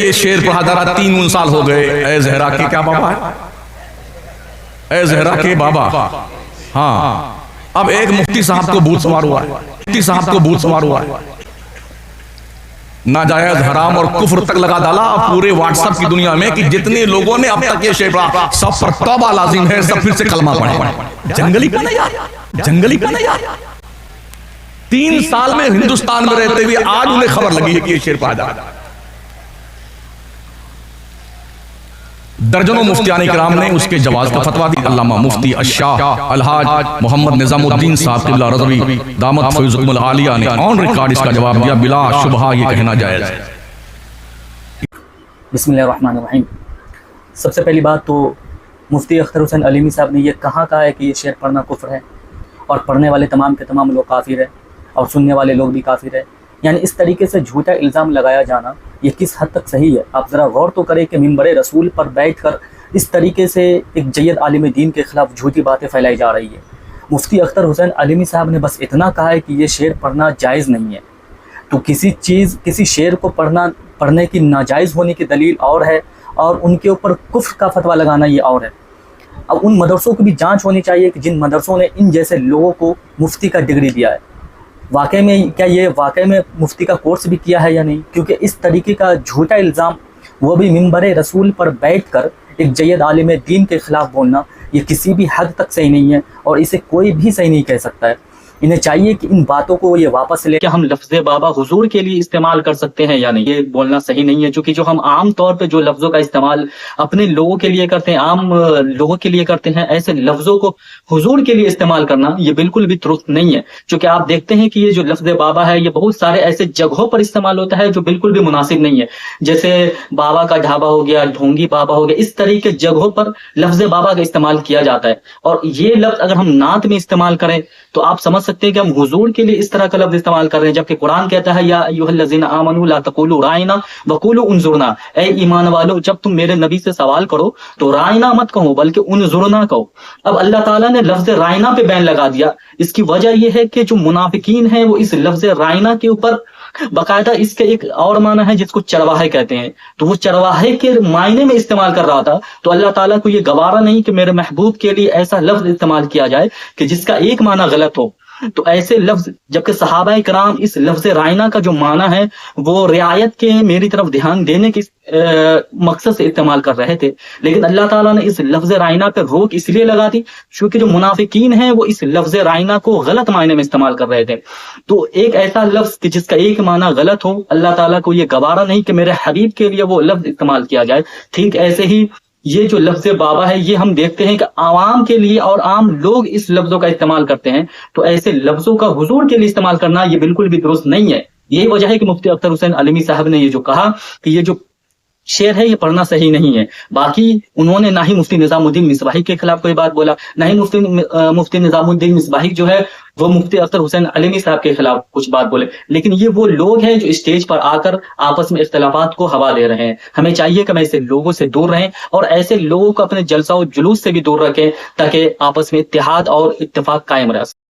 یہ شعر پڑھا جا رہا 3 سال ہو گئے، اے زہرا کے کیا بابا ہے، اے زہرا کے بابا. ہاں اب ایک مفتی صاحب کو بھوت سوار ہوا ہے، مفتی صاحب کو بھوت سوار ہوا ہے، ناجائز حرام اور کفر تک لگا ڈالا پورے واٹس ایپ کی دنیا میں کہ جتنے لوگوں نے اب تک یہ شعر پڑھا سب پر توبہ لازم ہے، سب پھر سے کلمہ پڑھیں. جنگلی پہ نہیں یار، جنگلی پہ نہیں یار. 3 سال میں ہندوستان میں رہتے ہوئے آج انہیں خبر لگی ہے کہ یہ شعر پڑھا جا رہا ہے. درجنوں مفتیان کرام نے اس کے جواز کا فتویٰ دی. علامہ مفتی الشاہ الحاج محمد نظام الدین صاحب قبلہ رضوی دامت فیضکم العالیہ نے آن ریکارڈ اس کا جواب دیا، بلا شبہ یہ کہنا جائز ہے. بسم اللہ الرحمن الرحیم. سب سے پہلی بات تو مفتی اختر حسین علیمی صاحب نے یہ کہا ہے کہ یہ شعر پڑھنا کفر ہے اور پڑھنے والے تمام کے تمام لوگ کافر ہیں اور سننے والے لوگ بھی کافر ہیں. یعنی اس طریقے سے جھوٹا الزام لگایا جانا یہ کس حد تک صحیح ہے؟ آپ ذرا غور تو کریں کہ منبر رسول پر بیٹھ کر اس طریقے سے ایک جید عالم دین کے خلاف جھوٹی باتیں پھیلائی جا رہی ہے. مفتی اختر حسین علیمی صاحب نے بس اتنا کہا ہے کہ یہ شعر پڑھنا جائز نہیں ہے. تو کسی شعر کو پڑھنے کی ناجائز ہونے کی دلیل اور ہے اور ان کے اوپر کفر کا فتویٰ لگانا یہ اور ہے. اب ان مدرسوں کی بھی جانچ ہونی چاہیے کہ جن مدرسوں نے ان جیسے لوگوں کو مفتی کا ڈگری دیا ہے، واقعی میں کیا یہ واقعی میں مفتی کا کورس بھی کیا ہے یا نہیں. کیونکہ اس طریقے کا جھوٹا الزام وہ بھی منبر رسول پر بیٹھ کر ایک جید عالم دین کے خلاف بولنا یہ کسی بھی حد تک صحیح نہیں ہے اور اسے کوئی بھی صحیح نہیں کہہ سکتا ہے. انہیں چاہیے کہ ان باتوں کو یہ واپس لے کہ ہم لفظ بابا حضور کے لیے استعمال کر سکتے ہیں یا نہیں. یہ بولنا صحیح نہیں ہے، چونکہ جو ہم عام طور پہ جو لفظوں کا استعمال اپنے لوگوں کے لیے کرتے ہیں، عام لوگوں کے لیے کرتے ہیں، ایسے لفظوں کو حضور کے لیے استعمال کرنا یہ بالکل بھی درست نہیں ہے. چونکہ آپ دیکھتے ہیں کہ یہ جو لفظ بابا ہے یہ بہت سارے ایسے جگہوں پر استعمال ہوتا ہے جو بالکل بھی مناسب نہیں ہے. جیسے بابا کا ڈھابا ہو گیا، ڈھونگی بابا ہو گیا، اس طریقے جگہوں پر لفظ بابا کا استعمال کیا جاتا ہے. اور یہ لفظ اگر ہم نعت میں استعمال کریں تو آپ سمجھ سکتے ہیں کہ ہم حضور کے لیے اس طرح کا لفظ استعمال کر رہے ہیں، جبکہ قرآن کہتا ہے یا ایھا الذین آمنوا لا تقولوا رائنا وقولوا انظرنا. اے ایمان والو جب تم میرے نبی سے سوال کرو تو رائنا مت کہو بلکہ انظرنا کہو. اب اللہ تعالیٰ نے لفظ رائنا پہ بین لگا دیا. اس کی وجہ یہ ہے کہ جو منافقین ہیں وہ اس لفظ رائنا کے اوپر باقاعدہ اس کے ایک اور معنی ہے جس کو چرواہے کہتے ہیں، تو وہ چرواہے کے معنی میں استعمال کر رہا تھا. تو اللہ تعالیٰ کو یہ گوارا نہیں کہ میرے محبوب کے لیے ایسا لفظ استعمال کیا جائے کہ جس کا ایک معنی غلط ہو. تو ایسے لفظ جبکہ صحابہ کرام اس لفظ رائنا کا جو معنی ہے وہ رعایت کے میری طرف دھیان دینے کے مقصد سے استعمال کر رہے تھے، لیکن اللہ تعالیٰ نے اس لفظ رائنا پہ روک اس لیے لگا دی کیونکہ جو منافقین ہیں وہ اس لفظ رائنا کو غلط معنی میں استعمال کر رہے تھے. تو ایک ایسا لفظ کہ جس کا ایک معنی غلط ہو، اللہ تعالیٰ کو یہ گوارا نہیں کہ میرے حبیب کے لیے وہ لفظ استعمال کیا جائے. ٹھیک ایسے ہی یہ جو لفظ بابا ہے یہ ہم دیکھتے ہیں کہ عوام کے لیے اور عام لوگ اس لفظوں کا استعمال کرتے ہیں، تو ایسے لفظوں کا حضور کے لیے استعمال کرنا یہ بالکل بھی درست نہیں ہے. یہی وجہ ہے کہ مفتی اختر حسین علیمی صاحب نے یہ جو کہا کہ یہ جو شعر ہے یہ پڑھنا صحیح نہیں ہے. باقی انہوں نے نہ ہی مفتی نظام الدین مصباحی کے خلاف کوئی بات بولا، نہ ہی مفتی نظام الدین مصباحی جو ہے وہ مفتی اختر حسین علیمی صاحب کے خلاف کچھ بات بولے. لیکن یہ وہ لوگ ہیں جو اسٹیج پر آ کر آپس میں اختلافات کو ہوا دے رہے ہیں. ہمیں چاہیے کہ ہم ایسے لوگوں سے دور رہیں اور ایسے لوگوں کو اپنے جلسہ و جلوس سے بھی دور رکھیں تاکہ آپس میں اتحاد اور اتفاق قائم رہ سکے.